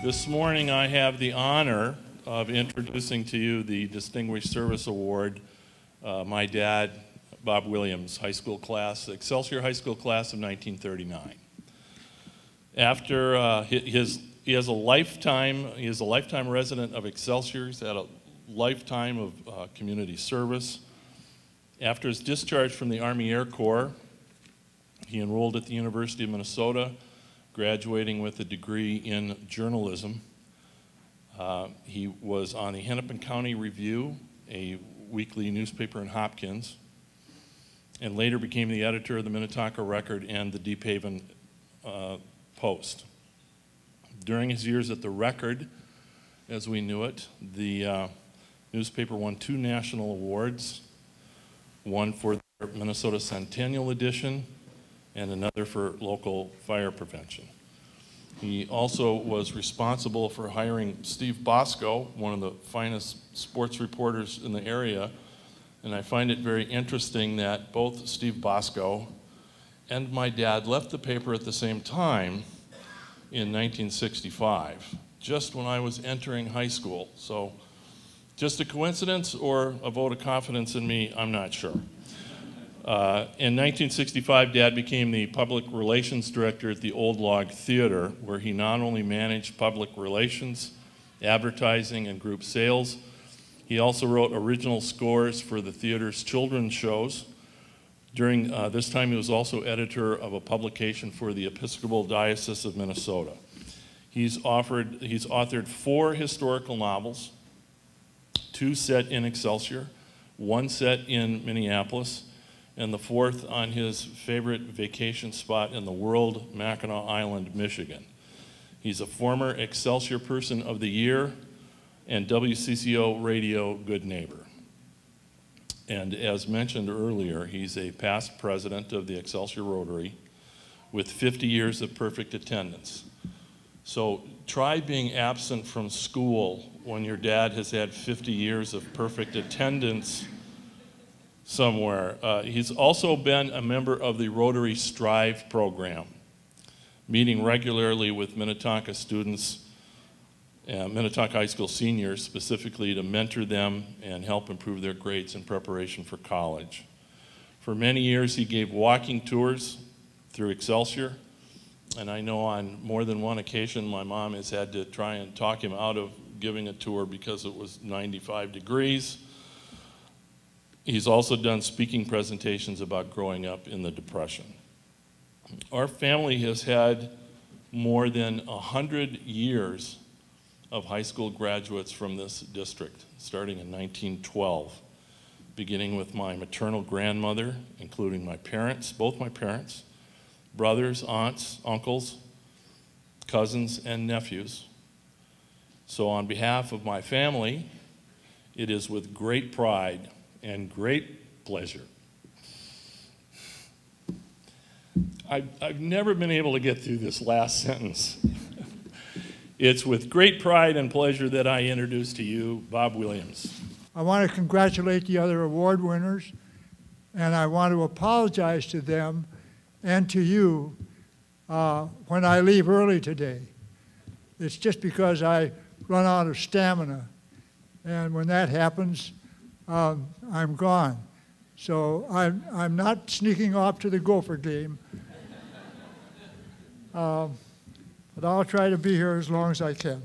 This morning I have the honor of introducing to you the Distinguished Service Award, my dad, Bob Williams, high school class, Excelsior High School class of 1939. After he is a lifetime resident of Excelsior. He's had a lifetime of community service. After his discharge from the Army Air Corps, he enrolled at the University of Minnesota, graduating with a degree in journalism. He was on the Hennepin County Review, a weekly newspaper in Hopkins, and later became the editor of the Minnetonka Record and the Deep Haven Post. During his years at the Record, as we knew it, the newspaper won 2 national awards, one for the Minnesota Centennial Edition and another for local fire prevention. He also was responsible for hiring Steve Bosco, one of the finest sports reporters in the area, and I find it very interesting that both Steve Bosco and my dad left the paper at the same time in 1965, just when I was entering high school. So just a coincidence or a vote of confidence in me, I'm not sure. In 1965, Dad became the public relations director at the Old Log Theater, where he not only managed public relations, advertising, and group sales, he also wrote original scores for the theater's children's shows. During this time, he was also editor of a publication for the Episcopal Diocese of Minnesota. He's authored 4 historical novels, 2 set in Excelsior, 1 set in Minneapolis, and the 4th on his favorite vacation spot in the world, Mackinac Island, Michigan. He's a former Excelsior Person of the Year and WCCO Radio Good Neighbor. And as mentioned earlier, he's a past president of the Excelsior Rotary with 50 years of perfect attendance. So try being absent from school when your dad has had 50 years of perfect attendance somewhere. He's also been a member of the Rotary Strive program, meeting regularly with Minnetonka students, Minnetonka High School seniors specifically, to mentor them and help improve their grades in preparation for college. For many years he gave walking tours through Excelsior, and I know on more than one occasion my mom has had to try and talk him out of giving a tour because it was 95 degrees. He's also done speaking presentations about growing up in the Depression. Our family has had more than 100 years of high school graduates from this district, starting in 1912, beginning with my maternal grandmother, including my parents, both my parents, brothers, aunts, uncles, cousins, and nephews. So on behalf of my family, it is with great pride and great pleasure. I've never been able to get through this last sentence. It's with great pride and pleasure that I introduce to you Bob Williams. I want to congratulate the other award winners, and I want to apologize to them and to you when I leave early today. It's just because I run out of stamina, and when that happens, I'm gone. So I'm not sneaking off to the Gopher game. But I'll try to be here as long as I can.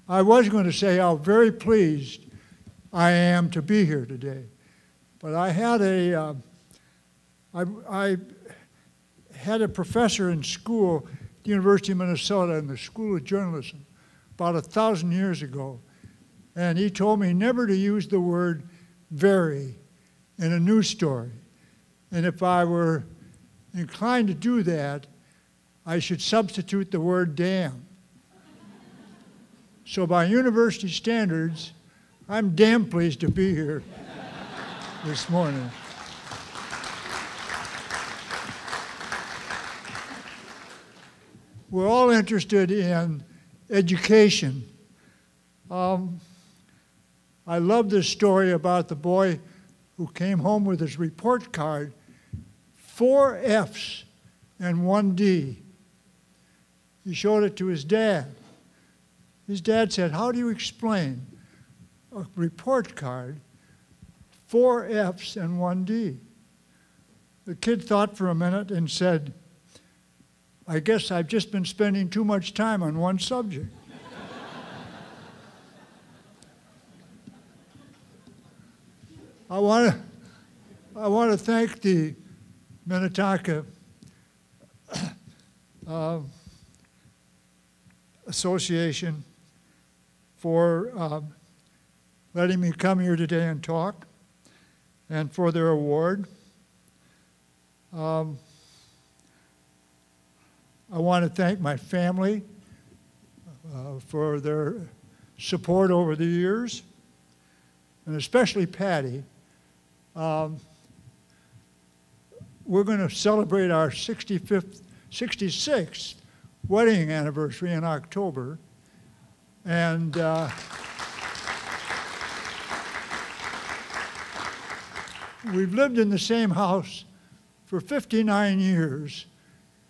I was going to say how very pleased I am to be here today, but I had a professor in school at the University of Minnesota in the School of Journalism about 1,000 years ago, and he told me never to use the word very in a news story. And if I were inclined to do that, I should substitute the word damn. So by university standards, I'm damn pleased to be here this morning. We're all interested in education. I love this story about the boy who came home with his report card, 4 F's and 1 D. He showed it to his dad. His dad said, "How do you explain a report card, 4 F's and 1 D?" The kid thought for a minute and said, "I guess I've just been spending too much time on one subject." I want to thank the Minnetonka Association for letting me come here today and talk, and for their award. I want to thank my family for their support over the years, and especially Patty. We're going to celebrate our 66th wedding anniversary in October, and we've lived in the same house for 59 years.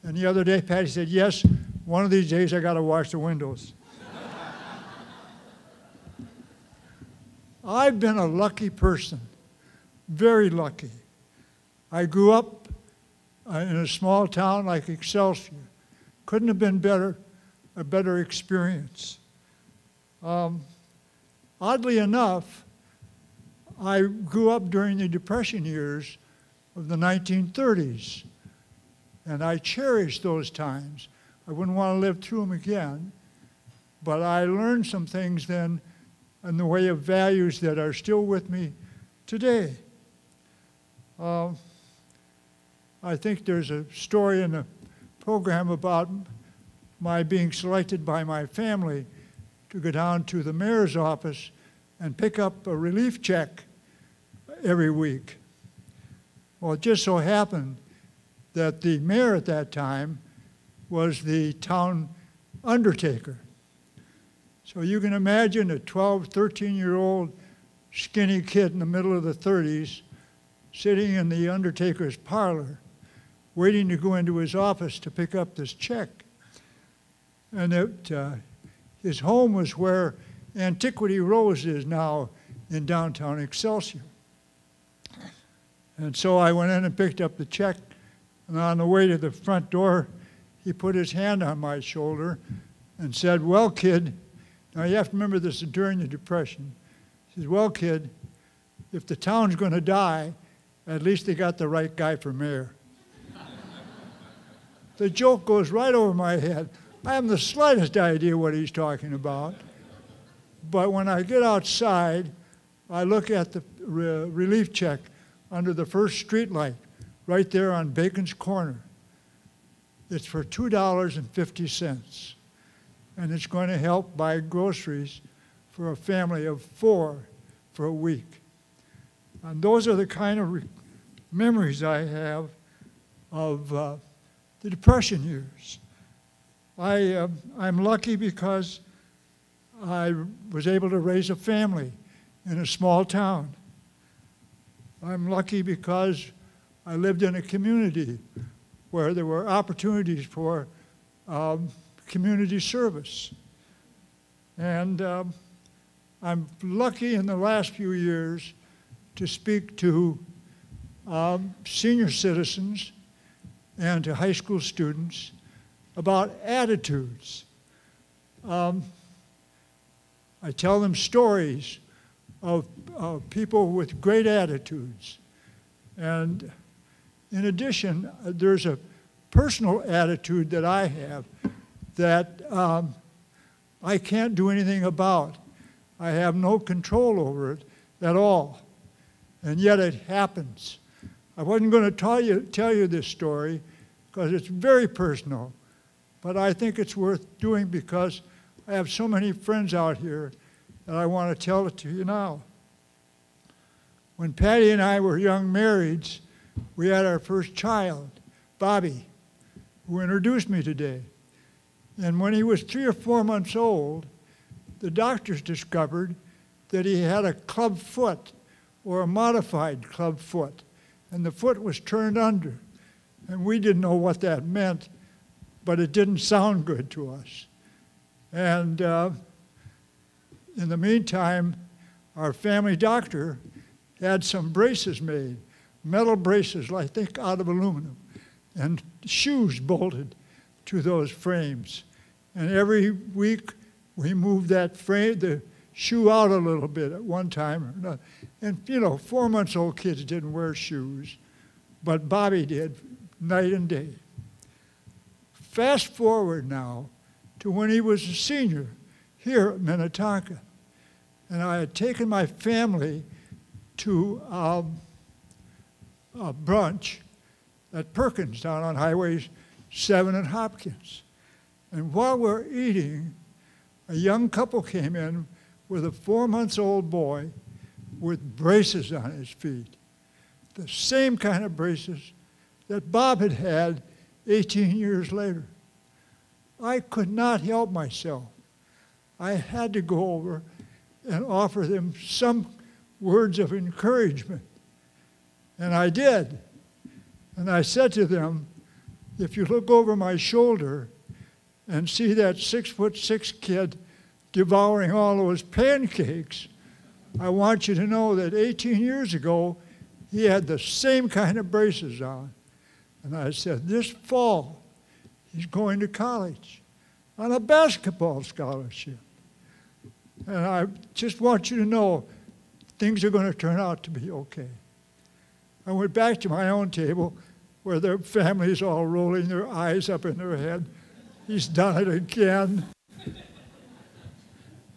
And the other day, Patty said, "Yes, one of these days I got to wash the windows." I've been a lucky person, very lucky. I grew up in a small town like Excelsior. Couldn't have been a better experience. Oddly enough, I grew up during the Depression years of the 1930s, and I cherish those times. I wouldn't want to live through them again, but I learned some things then in the way of values that are still with me today. I think there's a story in the program about my being selected by my family to go down to the mayor's office and pick up a relief check every week. Well, it just so happened that the mayor at that time was the town undertaker. So you can imagine a 12, 13-year-old skinny kid in the middle of the 30s sitting in the undertaker's parlor waiting to go into his office to pick up this check. And his home was where Antiquity Rose is now in downtown Excelsior. And so I went in and picked up the check, and on the way to the front door, he put his hand on my shoulder and said, "Well, kid," now you have to remember this is during the Depression. He says, "Well, kid, if the town's going to die, at least they got the right guy for mayor." The joke goes right over my head. I haven't the slightest idea what he's talking about. But when I get outside, I look at the relief check under the first street light, right there on Bacon's Corner. It's for $2.50, and it's going to help buy groceries for a family of 4 for a week. And those are the kind of memories I have of the Depression years. I'm lucky because I was able to raise a family in a small town. I'm lucky because I lived in a community where there were opportunities for community service. And I'm lucky in the last few years to speak to senior citizens and to high school students about attitudes. I tell them stories of people with great attitudes. And in addition, there's a personal attitude that I have that I can't do anything about. I have no control over it at all. And yet it happens. I wasn't going to tell you this story because it's very personal, but I think it's worth doing because I have so many friends out here that I want to tell it to you now. When Patty and I were young marrieds, we had our first child, Bobby, who introduced me today. And when he was 3 or 4 months old, the doctors discovered that he had a club foot or a modified club foot, and the foot was turned under. And we didn't know what that meant, but it didn't sound good to us. And in the meantime, our family doctor had some braces made, metal braces, I think out of aluminum, and shoes bolted to those frames. And every week we moved that frame, the shoe out a little bit at one time or another. And you know, 4-month-old kids didn't wear shoes, but Bobby did, night and day. Fast forward now to when he was a senior here at Minnetonka. And I had taken my family to a brunch at Perkins down on Highway 7 in Hopkins. And while we're eating, a young couple came in with a 4-month-old boy with braces on his feet. The same kind of braces that Bob had had 18 years later. I could not help myself. I had to go over and offer them some words of encouragement. And I did. And I said to them, if you look over my shoulder and see that 6'6" kid devouring all those pancakes, I want you to know that 18 years ago, he had the same kind of braces on. And I said, this fall, he's going to college on a basketball scholarship. And I just want you to know things are going to turn out to be okay. I went back to my own table where their family's all rolling their eyes up in their head. He's done it again.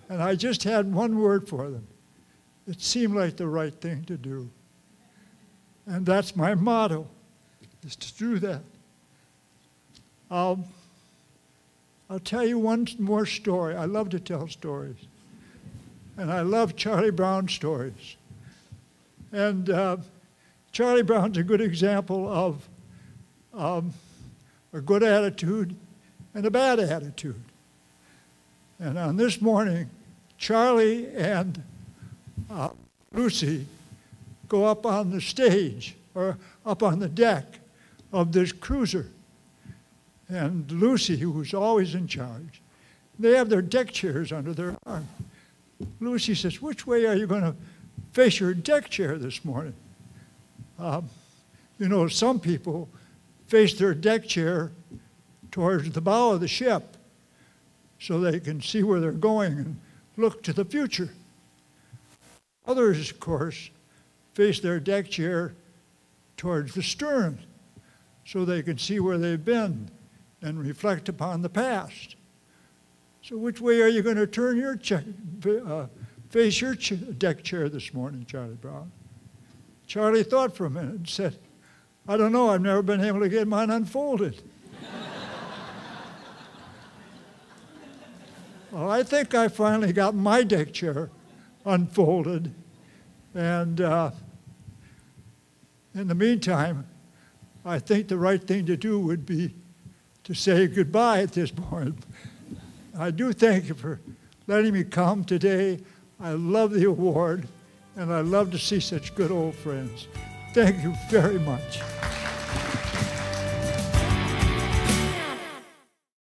And I just had one word for them. It seemed like the right thing to do. And that's my motto, is to do that. I'll tell you one more story. I love to tell stories. And I love Charlie Brown stories. And Charlie Brown's a good example of a good attitude and a bad attitude. And on this morning, Charlie and Lucy go up on the stage, or up on the deck of this cruiser. And Lucy, who's always in charge, they have their deck chairs under their arm. Lucy says, which way are you going to face your deck chair this morning? You know, some people face their deck chair towards the bow of the ship so they can see where they're going and look to the future. Others, of course, face their deck chair towards the stern so they can see where they've been and reflect upon the past. So which way are you going to turn your face your deck chair this morning, Charlie Brown? Charlie thought for a minute and said, I don't know, I've never been able to get mine unfolded. Well, I think I finally got my deck chair unfolded. And in the meantime, I think the right thing to do would be to say goodbye at this point. I do thank you for letting me come today. I love the award, and I love to see such good old friends. Thank you very much.